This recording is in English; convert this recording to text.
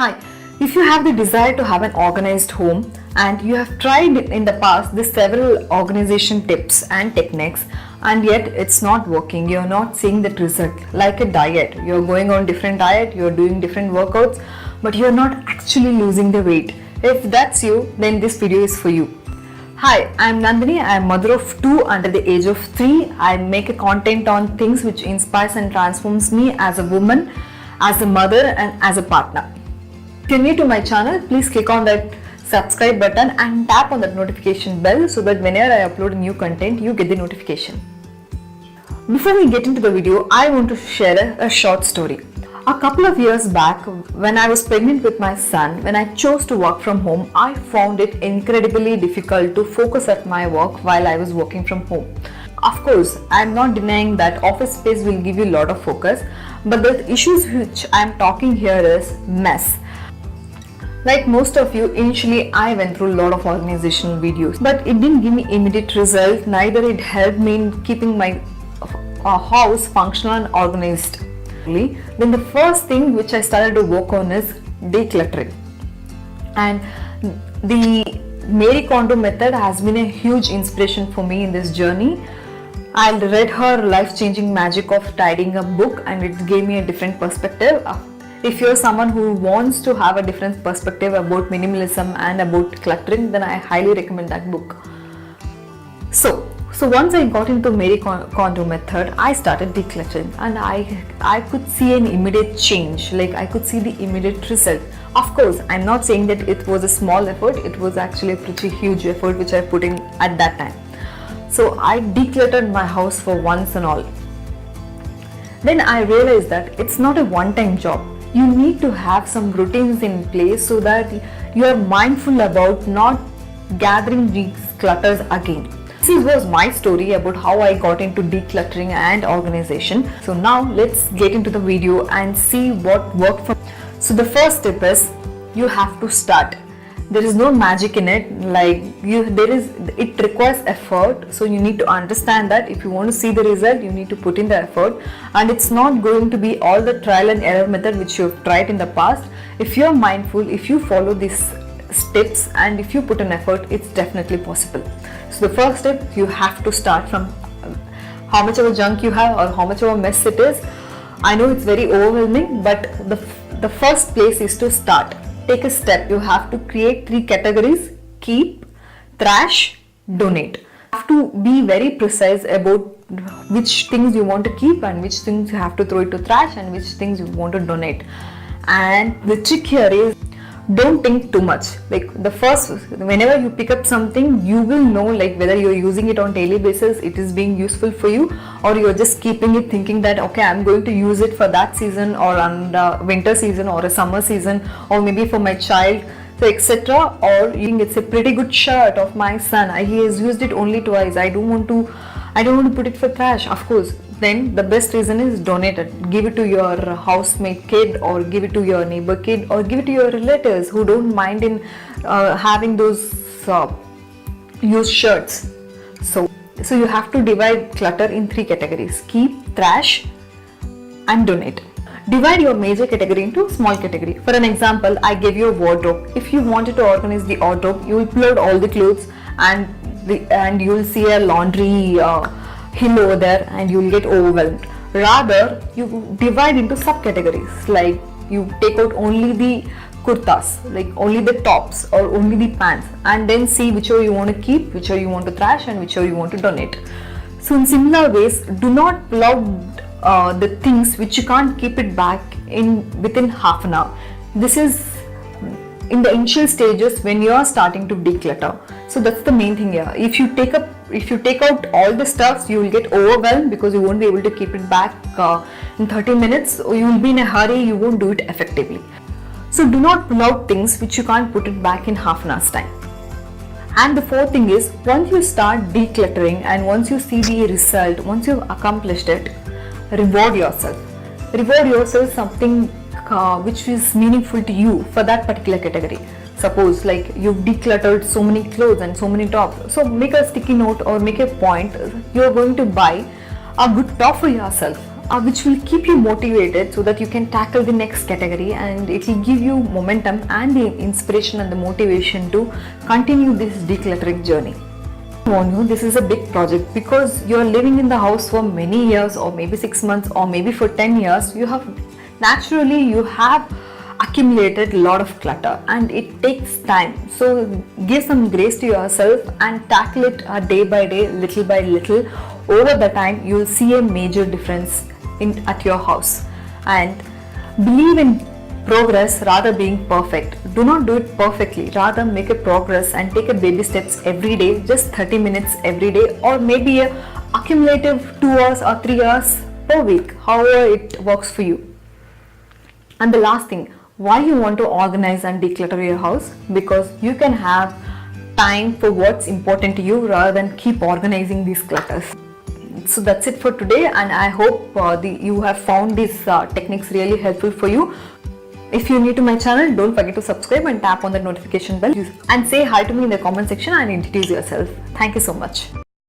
Hi, if you have the desire to have an organized home and you have tried in the past the several organization tips and techniques and yet it's not working, you're not seeing that result, like a diet, you're going on different diet, you're doing different workouts, but you're not actually losing the weight. If that's you, then this video is for you. Hi, I'm Nandini. I'm mother of two under the age of 3. I make a content on things which inspires and transforms me as a woman, as a mother and as a partner. If you're new to my channel, please click on that subscribe button and tap on that notification bell so that whenever I upload new content, you get the notification. Before we get into the video, I want to share a short story. A couple of years back, when I was pregnant with my son, when I chose to work from home, I found it incredibly difficult to focus at my work while I was working from home. Of course, I am not denying that office space will give you a lot of focus, but the issues which I am talking here is mess. Like most of you, initially I went through a lot of organizational videos, but it didn't give me immediate result, neither it helped me in keeping my house functional and organized. Then the first thing which I started to work on is decluttering, and the Marie Kondo method has been a huge inspiration for me in this journey. I read her life-changing magic of tidying a book and it gave me a different perspective. If you're someone who wants to have a different perspective about minimalism and about cluttering, then I highly recommend that book. So once I got into Marie Kondo method, I started decluttering and I could see an immediate change, like I could see the immediate result. Of course, I'm not saying that it was a small effort, it was actually a pretty huge effort which I put in at that time. So I decluttered my house for once and all. Then I realized that it's not a one-time job. You need to have some routines in place so that you are mindful about not gathering these clutters again. This was my story about how I got into decluttering and organization. So now let's get into the video and see what worked for me. So the first tip is you have to start. There is no magic in it, it requires effort. So you need to understand that if you want to see the result, you need to put in the effort, and it's not going to be all the trial and error method which you've tried in the past. If you're mindful, if you follow these steps and if you put an effort, it's definitely possible. So the first step, you have to start from how much of a junk you have or how much of a mess it is. I know it's very overwhelming, but the first place is to start. Take a step. You have to create 3 categories: keep, trash, donate. You have to be very precise about which things you want to keep and which things you have to throw it to trash and which things you want to donate. And the trick here is, don't think too much. Like whenever you pick up something, you will know like whether you're using it on daily basis, it is being useful for you, or you're just keeping it thinking that okay, I'm going to use it for that season or on the winter season or a summer season or maybe for my child, so etc. Or you think it's a pretty good shirt of my son, he has used it only twice, I don't want to put it for trash. Of course, then the best reason is donate it. Give it to your housemate kid, or give it to your neighbor kid, or give it to your relatives who don't mind in having those used shirts. So you have to divide clutter in 3 categories: keep, trash and donate. Divide your major category into small category. For an example, I gave you a wardrobe. If you wanted to organize the wardrobe, you will pull out all the clothes and you will see a laundry hill over there and you will get overwhelmed. Rather, you divide into subcategories, like you take out only the kurtas, like only the tops or only the pants, and then see whichever you want to keep, whichever you want to trash and whichever you want to donate. So in similar ways, do not pull out the things which you can't keep it back within half an hour. This is in the initial stages when you are starting to declutter. So that's the main thing here. If you take out all the stuffs, you will get overwhelmed because you won't be able to keep it back in 30 minutes, or you will be in a hurry, you won't do it effectively. So do not pull out things which you can't put it back in half an hour's time. And the fourth thing is, once you start decluttering and once you see the result, once you've accomplished it, reward yourself. Reward yourself something which is meaningful to you for that particular category. Suppose like you've decluttered so many clothes and so many tops, so make a sticky note or make a point, you're going to buy a good top for yourself, which will keep you motivated so that you can tackle the next category, and it will give you momentum and the inspiration and the motivation to continue this decluttering journey. I warn you, this is a big project because you're living in the house for many years, or maybe 6 months, or maybe for 10 years. You have accumulated a lot of clutter, and it takes time. So give some grace to yourself and tackle it day by day, little by little. Over the time, you'll see a major difference at your house. And believe in progress rather being perfect. Do not do it perfectly, rather make a progress and take a baby steps every day, just 30 minutes every day, or maybe a accumulative 2 hours or 3 hours per week, however it works for you. And the last thing, why you want to organize and declutter your house? Because you can have time for what's important to you rather than keep organizing these clutters. So that's it for today, and I hope you have found these techniques really helpful for you. If you're new to my channel, don't forget to subscribe and tap on the notification bell, and say hi to me in the comment section and introduce yourself. Thank you so much.